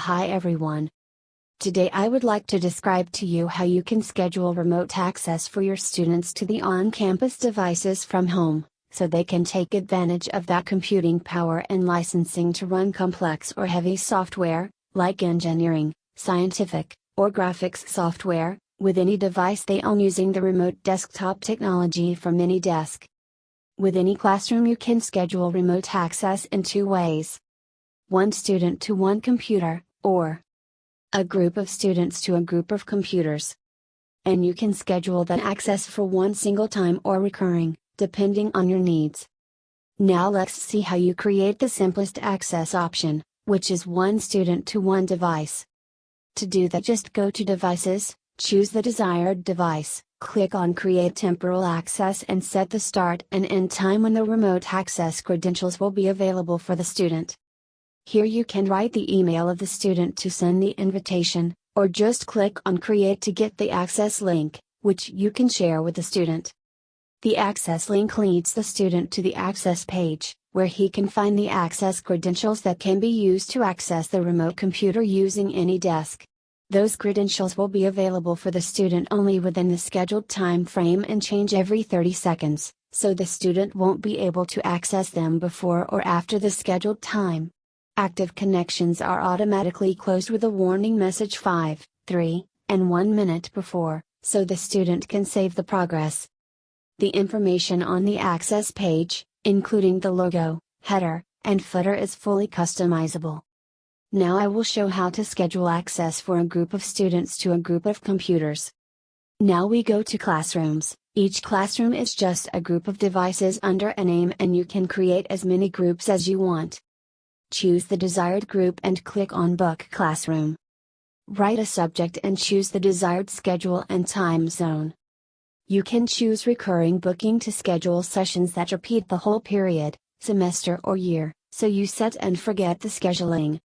Hi everyone. Today I would like to describe to you how you can schedule remote access for your students to the on-campus devices from home, so they can take advantage of that computing power and licensing to run complex or heavy software, like engineering, scientific, or graphics software, with any device they own using the remote desktop technology from AnyDesk. With AnyClassroom you can schedule remote access in two ways. One student to one computer, or a group of students to a group of computers. And you can schedule that access for one single time or recurring, depending on your needs. Now let's see how you create the simplest access option, which is one student to one device. To do that, just go to Devices, choose the desired device, click on Create Temporal Access and set the start and end time when the remote access credentials will be available for the student. Here you can write the email of the student to send the invitation, or just click on Create to get the access link, which you can share with the student. The access link leads the student to the access page, where he can find the access credentials that can be used to access the remote computer using AnyDesk. Those credentials will be available for the student only within the scheduled time frame and change every 30 seconds, so the student won't be able to access them before or after the scheduled time. Active connections are automatically closed with a warning message 5, 3, and 1 minute before, so the student can save the progress. The information on the access page, including the logo, header, and footer, is fully customizable. Now I will show how to schedule access for a group of students to a group of computers. Now we go to Classrooms. Each classroom is just a group of devices under a name, and you can create as many groups as you want. Choose the desired group and click on Book Classroom. Write a subject and choose the desired schedule and time zone. You can choose recurring booking to schedule sessions that repeat the whole period, semester or year, so you set and forget the scheduling.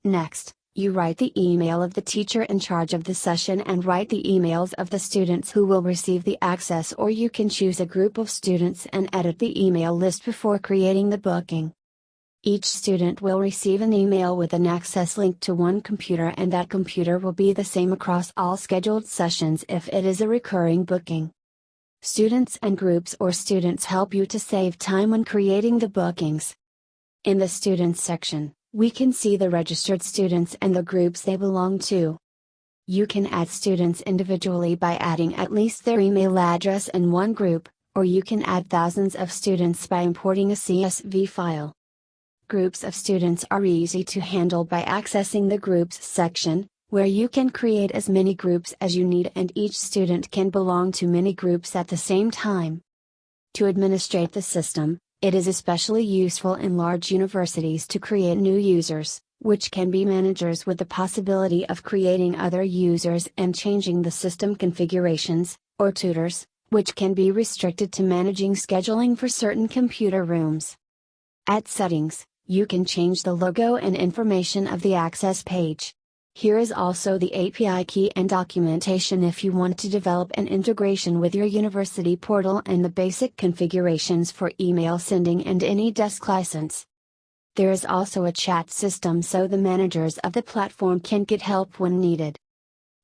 Next, you write the email of the teacher in charge of the session and write the emails of the students who will receive the access, or you can choose a group of students and edit the email list before creating the booking. Each student will receive an email with an access link to one computer, and that computer will be the same across all scheduled sessions if it is a recurring booking. Students and groups or students help you to save time when creating the bookings. In the Students section, we can see the registered students and the groups they belong to. You can add students individually by adding at least their email address in one group, or you can add thousands of students by importing a CSV file. Groups of students are easy to handle by accessing the Groups section, where you can create as many groups as you need, and each student can belong to many groups at the same time. To administrate the system, it is especially useful in large universities to create new users, which can be managers with the possibility of creating other users and changing the system configurations, or tutors, which can be restricted to managing scheduling for certain computer rooms. At Settings, you can change the logo and information of the access page. Here is also the API key and documentation if you want to develop an integration with your university portal, and the basic configurations for email sending and AnyDesk license. There is also a chat system so the managers of the platform can get help when needed.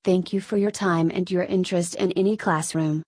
Thank you for your time and your interest in AnyClassroom.